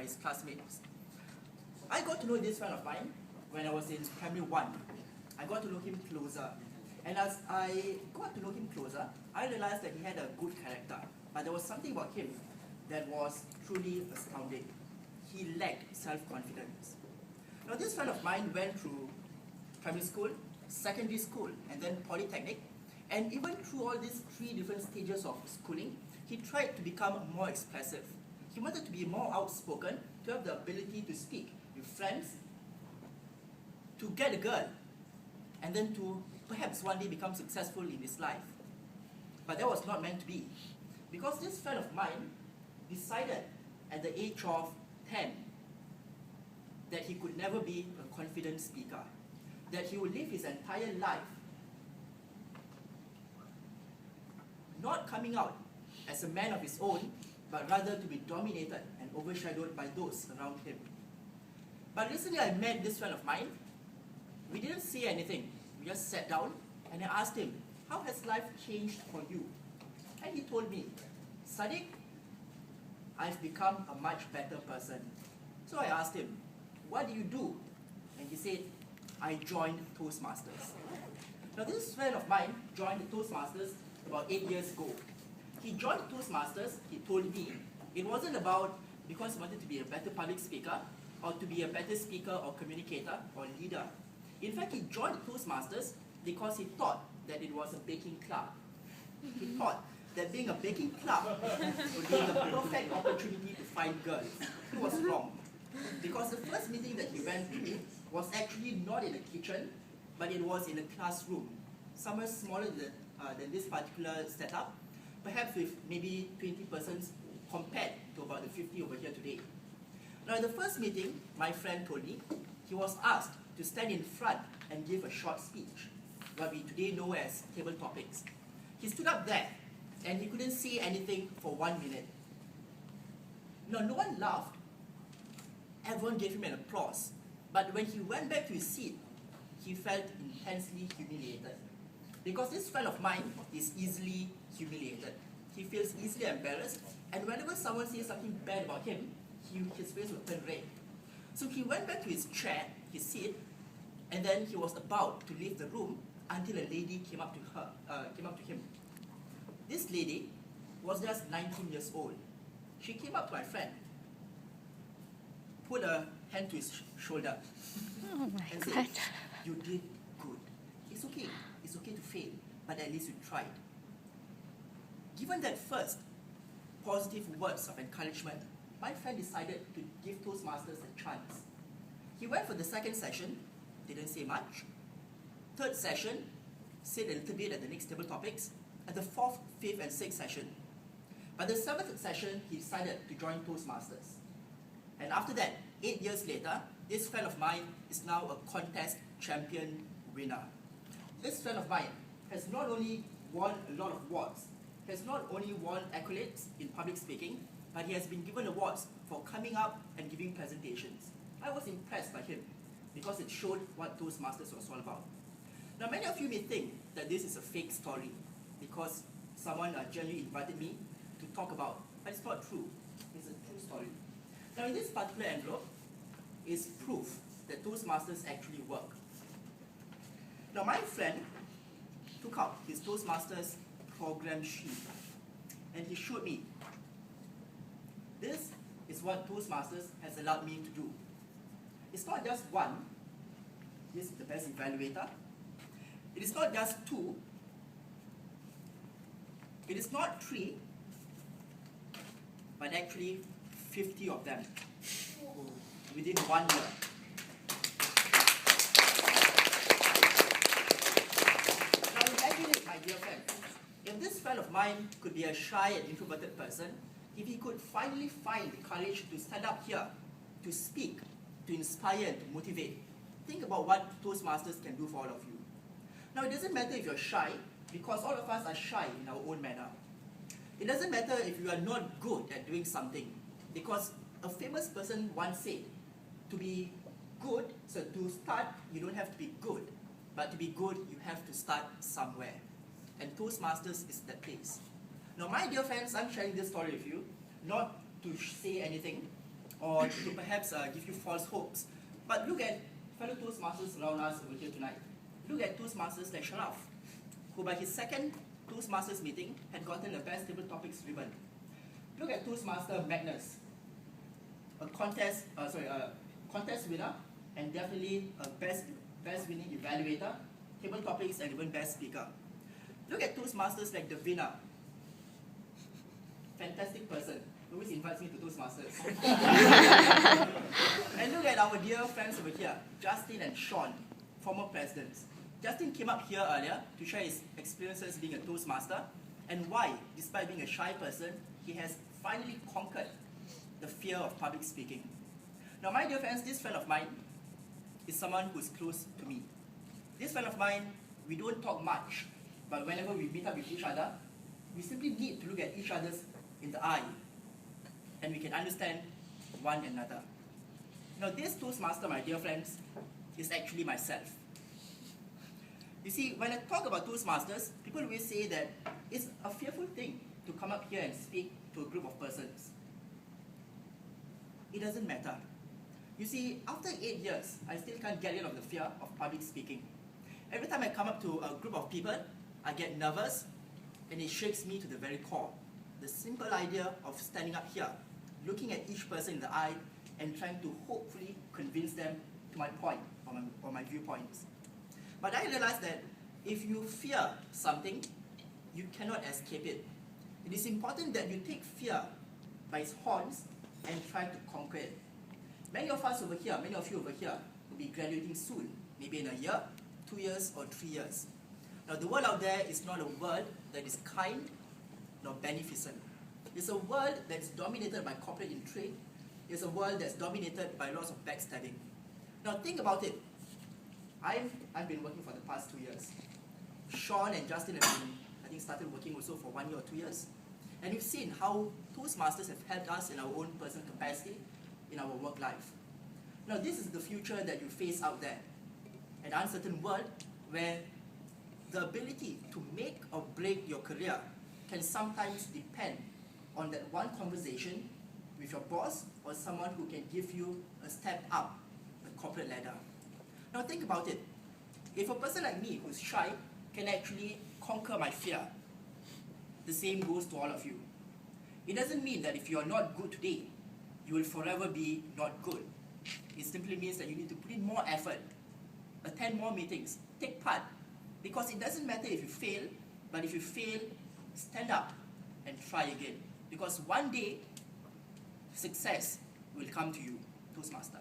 his classmates. I got to know this friend of mine when I was in primary 1. I got to know him closer. And as I got to know him closer, I realized that he had a good character. But there was something about him that was truly astounding. He lacked self-confidence. Now this friend of mine went through primary school, secondary school, and then polytechnic. And even through all these 3 different stages of schooling, he tried to become more expressive. He wanted to be more outspoken, to have the ability to speak with friends, to get a girl, and then to perhaps one day become successful in his life. But that was not meant to be. Because this friend of mine decided at the age of 10 that he could never be a confident speaker, that he would live his entire life not coming out as a man of his own, but rather to be dominated and overshadowed by those around him. But recently I met this friend of mine. We didn't say anything. We just sat down and I asked him, how has life changed for you? And he told me, Saddiq, I've become a much better person. So I asked him, what do you do? And he said, I joined Toastmasters. Now this friend of mine joined the Toastmasters about 8 years ago. He joined Toastmasters, he told me, it wasn't about because he wanted to be a better public speaker or to be a better speaker or communicator or leader. In fact, he joined Toastmasters because he thought that it was a baking club. He thought that being a baking club would be the perfect opportunity to find girls. He was wrong. Because the first meeting that he went to was actually not in a kitchen, but it was in a classroom, somewhere smaller than this particular setup, perhaps with maybe 20 persons compared to about the 50 over here today. Now at the first meeting, my friend told me, he was asked to stand in front and give a short speech, what we today know as table topics. He stood up there and he couldn't say anything for 1 minute. Now no one laughed. Everyone gave him an applause. But when he went back to his seat, he felt intensely humiliated. Because this friend of mine is easily humiliated. He feels easily embarrassed, and whenever someone says something bad about him, his face will turn red. So he went back to his chair, his seat, and then he was about to leave the room until a lady came up to him. This lady was just 19 years old. She came up to my friend, put a hand to his shoulder, and said, you did good. It's okay to fail, but at least you tried. Given that first positive words of encouragement, my friend decided to give Toastmasters a chance. He went for the second session, didn't say much. Third session, said a little bit at the next table topics. At the 4th, 5th, and 6th session. By the 7th session, he decided to join Toastmasters. And after that, 8 years later, this friend of mine is now a contest champion winner. This friend of mine has not only won a lot of awards, has not only won accolades in public speaking, but he has been given awards for coming up and giving presentations. I was impressed by him because it showed what Toastmasters was all about. Now many of you may think that this is a fake story because someone genuinely invited me to talk about, but it's not true. It's a true story. Now in this particular envelope is proof that Toastmasters actually work. Now my friend took out his Toastmasters program sheet and he showed me. This is what Toastmasters has allowed me to do. It's not just one. This is the best evaluator. It is not just 2. It is not 3, but actually 50 of them within 1 year. Now imagine it, my dear friends. If this friend of mine could be a shy and introverted person, if he could finally find the courage to stand up here, to speak, to inspire and to motivate, think about what Toastmasters can do for all of you. Now it doesn't matter if you're shy, because all of us are shy in our own manner. It doesn't matter if you are not good at doing something, because a famous person once said, to be good, so to start, you don't have to be good, but to be good, you have to start somewhere. And Toastmasters is that place. Now my dear friends, I'm sharing this story with you, not to say anything. or to perhaps give you false hopes. But look at fellow Toastmasters around us over here tonight. Look at Toastmasters like Sharaf, who by his second Toastmasters meeting had gotten a Best Table Topics ribbon. Look at Toastmaster Magnus, a contest winner, and definitely a best winning evaluator, table topics, and even best speaker. Look at Toastmasters like Davina, fantastic person, always invites me to Toastmasters. And look at our dear friends over here, Justin and Sean, former presidents. Justin came up here earlier to share his experiences being a Toastmaster and why, despite being a shy person, he has finally conquered the fear of public speaking. Now, my dear friends, this friend of mine is someone who is close to me. This friend of mine, we don't talk much, but whenever we meet up with each other, we simply need to look at each other in the eye, and we can understand one another. Now, this Toastmaster, my dear friends, is actually myself. You see, when I talk about Toastmasters, people always say that it's a fearful thing to come up here and speak to a group of persons. It doesn't matter. You see, after 8 years, I still can't get rid of the fear of public speaking. Every time I come up to a group of people, I get nervous, and it shakes me to the very core. The simple idea of standing up here, looking at each person in the eye, and trying to hopefully convince them to my point or my viewpoints. But I realized that if you fear something, you cannot escape it. It is important that you take fear by its horns and try to conquer it. Many of us over here, many of you over here, will be graduating soon, maybe in a year, 2 years, or 3 years. Now, the world out there is not a world that is kind nor beneficent. It's a world that's dominated by corporate intrigue. It's a world that's dominated by lots of backstabbing. Now, think about it. I've been working for the past 2 years. Sean and Justin have been, I think, started working also for 1 year or 2 years. And we've seen how Toastmasters have helped us in our own personal capacity, in our work life. Now, this is the future that you face out there. An uncertain world where the ability to make or break your career can sometimes depend on that one conversation with your boss or someone who can give you a step up the corporate ladder. Now think about it. If a person like me who's shy can actually conquer my fear, the same goes to all of you. It doesn't mean that if you are not good today, you will forever be not good. It simply means that you need to put in more effort, attend more meetings, take part. Because it doesn't matter if you fail, but if you fail, stand up and try again. Because one day, success will come to you, Toastmaster.